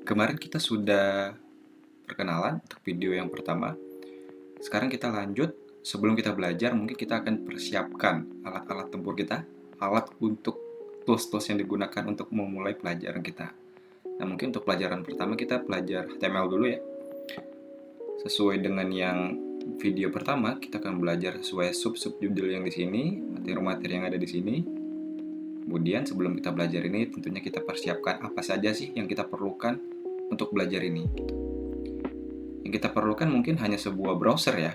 Kemarin kita sudah perkenalan untuk video yang pertama. Sekarang kita lanjut. Sebelum kita belajar, mungkin kita akan persiapkan alat-alat tempur kita, alat untuk tools-tools yang digunakan untuk memulai pelajaran kita. Nah, mungkin untuk pelajaran pertama kita belajar HTML dulu ya. Sesuai dengan yang video pertama, kita akan belajar sesuai sub-judul yang di sini, materi-materi yang ada di sini. Kemudian sebelum kita belajar ini, tentunya kita persiapkan apa saja sih yang kita perlukan untuk belajar ini. Yang kita perlukan mungkin hanya sebuah browser ya.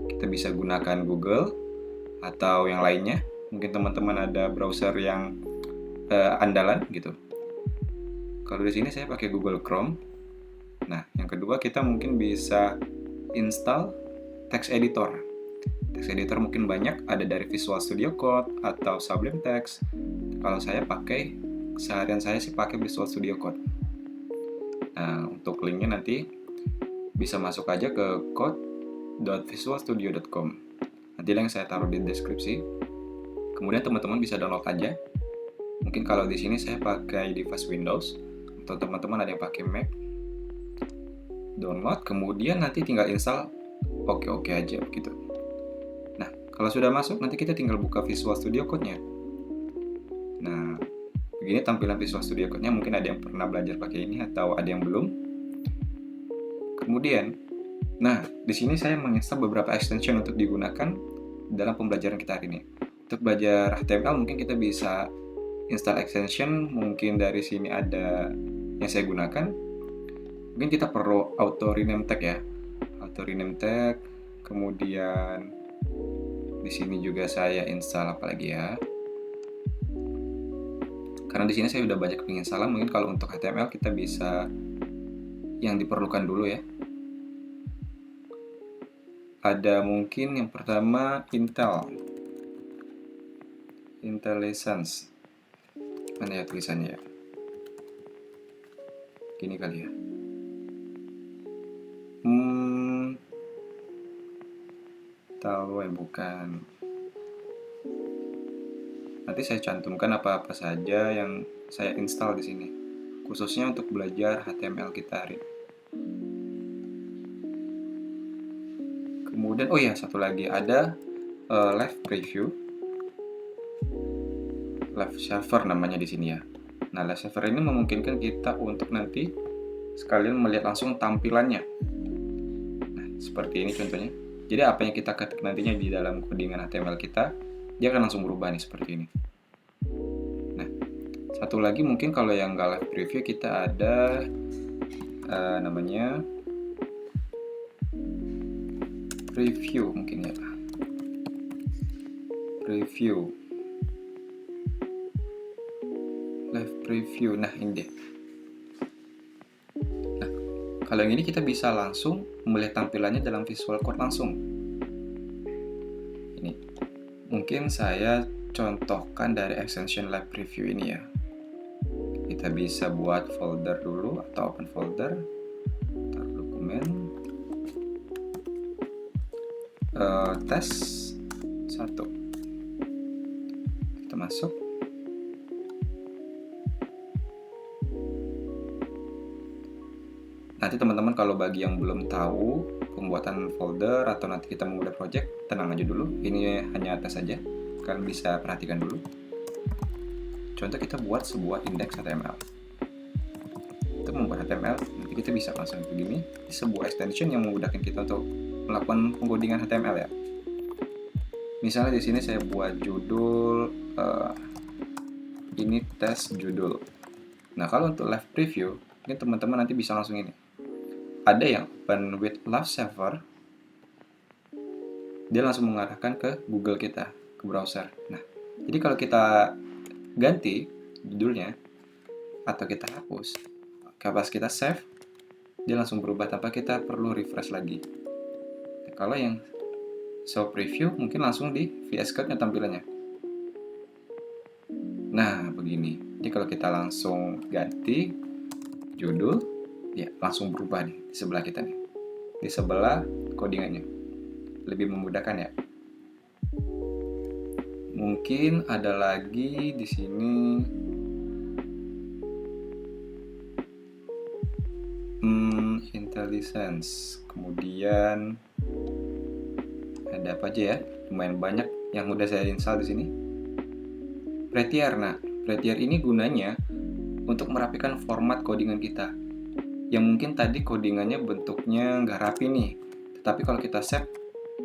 Kita bisa gunakan Google atau yang lainnya. Mungkin teman-teman ada browser yang andalan gitu. Kalau di sini saya pakai Google Chrome. Nah, yang kedua kita mungkin bisa install text editor. Text editor mungkin banyak, ada dari Visual Studio Code atau Sublime Text. Kalau saya pakai, seharian saya sih pakai Visual Studio Code. Nah, untuk linknya nanti bisa masuk aja ke code.visualstudio.com. Nanti yang saya taruh di deskripsi. Kemudian teman-teman bisa download aja. Mungkin kalau di sini saya pakai device Windows, atau teman-teman ada yang pakai Mac. Download, kemudian nanti tinggal install oke aja gitu. Nah, kalau sudah masuk, nanti kita tinggal buka Visual Studio Code-nya. Nah, begini tampilan Visual Studio Code-nya. Mungkin ada yang pernah belajar pakai ini atau ada yang belum. Kemudian, nah, di sini saya menginstal beberapa extension untuk digunakan dalam pembelajaran kita hari ini. Untuk belajar HTML mungkin kita bisa install extension, mungkin dari sini ada yang saya gunakan. Mungkin kita perlu auto rename tag ya. Auto rename tag, kemudian di sini juga saya install apa lagi ya? Karena di sini saya udah banyak penginstalan, mungkin kalau untuk HTML kita bisa yang diperlukan dulu ya. Ada mungkin yang pertama IntelliSense. Mana ya tulisannya ya? Gini kali ya. Tahu bukan. Nanti saya cantumkan apa-apa saja yang saya install di sini, khususnya untuk belajar HTML kita hari ini. Kemudian, oh ya, satu lagi ada Live Preview, Live Server namanya di sini ya. Nah, Live Server ini memungkinkan kita untuk nanti sekalian melihat langsung tampilannya. Nah, seperti ini contohnya. Jadi apa yang kita ketik nantinya di dalam codingan HTML kita, dia akan langsung berubah nih seperti ini. Nah, satu lagi mungkin kalau yang nggak live preview kita ada namanya preview mungkin ya. Preview. Live preview. Nah, ini deh. Nah, kalau yang ini kita bisa langsung melihat tampilannya dalam Visual Code langsung. Ini. Mungkin saya contohkan dari extension live preview ini ya. Kita bisa buat folder dulu atau open folder, taruh dokumen, tes 1. Kita masuk. Nanti teman-teman kalau bagi yang belum tahu pembuatan folder atau nanti kita memulai project, tenang aja dulu. Ini hanya tes saja. Kalian bisa perhatikan dulu. Contoh kita buat sebuah index HTML. Untuk membuat HTML, nanti kita bisa langsung begini. Ini sebuah extension yang memudahkan kita untuk melakukan pengkodingan HTML ya. Misalnya di sini saya buat judul ini tes judul. Nah, kalau untuk live preview, mungkin teman-teman nanti bisa langsung ini. Ada yang open with Live Server. Dia langsung mengarahkan ke Google kita, ke browser. Nah, jadi kalau kita ganti judulnya atau kita hapus, pas kita save, dia langsung berubah tanpa kita perlu refresh lagi. Nah, kalau yang show preview mungkin langsung di VS Code-nya tampilannya. Nah, begini. Jadi kalau kita langsung ganti judul, ya langsung berubah nih di sebelah kita nih. Di sebelah codingannya. Lebih memudahkan ya. Mungkin ada lagi di sini. IntelliSense. Kemudian ada apa aja ya? Lumayan banyak yang udah saya install di sini. Prettier. Nah, Prettier ini gunanya untuk merapikan format codingan kita. Yang mungkin tadi codingannya bentuknya nggak rapi nih. Tetapi kalau kita save,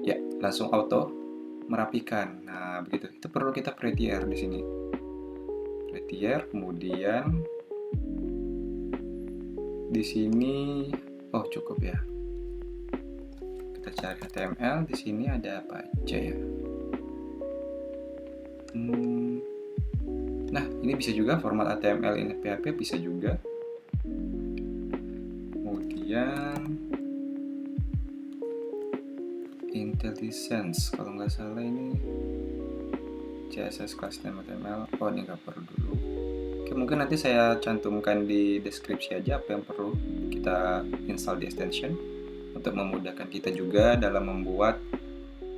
ya langsung auto merapikan. Nah, begitu. Itu perlu kita Prettier di sini. Prettier, kemudian di sini, oh cukup ya. Kita cari HTML. Di sini ada apa aja ya? Nah, ini bisa juga format HTML ini PHP bisa juga. Kemudian IntelliSense, kalau nggak salah ini CSS custom HTML. Oh, ini nggak perlu dulu. Oke, mungkin nanti saya cantumkan di deskripsi aja apa yang perlu kita install di extension untuk memudahkan kita juga dalam membuat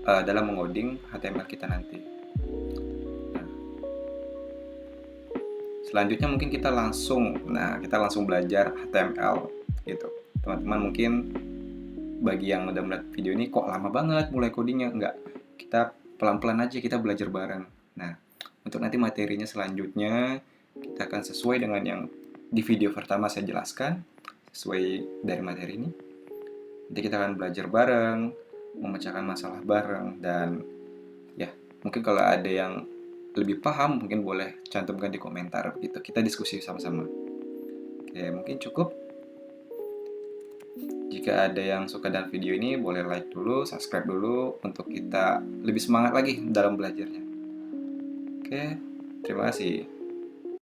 dalam mengoding HTML kita nanti. Nah, selanjutnya mungkin kita langsung belajar HTML gitu. Teman-teman mungkin bagi yang udah melihat video ini kok lama banget mulai codingnya, enggak, kita pelan-pelan aja, kita belajar bareng. Nah, untuk nanti materinya selanjutnya kita akan sesuai dengan yang di video pertama saya jelaskan, sesuai dari materi ini. Nanti kita akan belajar bareng, memecahkan masalah bareng, dan ya mungkin kalau ada yang lebih paham mungkin boleh cantumkan di komentar gitu. Kita diskusi sama-sama. Oke, mungkin cukup. Jika ada yang suka dengan video ini, boleh like dulu, subscribe dulu, untuk kita lebih semangat lagi dalam belajarnya. Oke, terima kasih.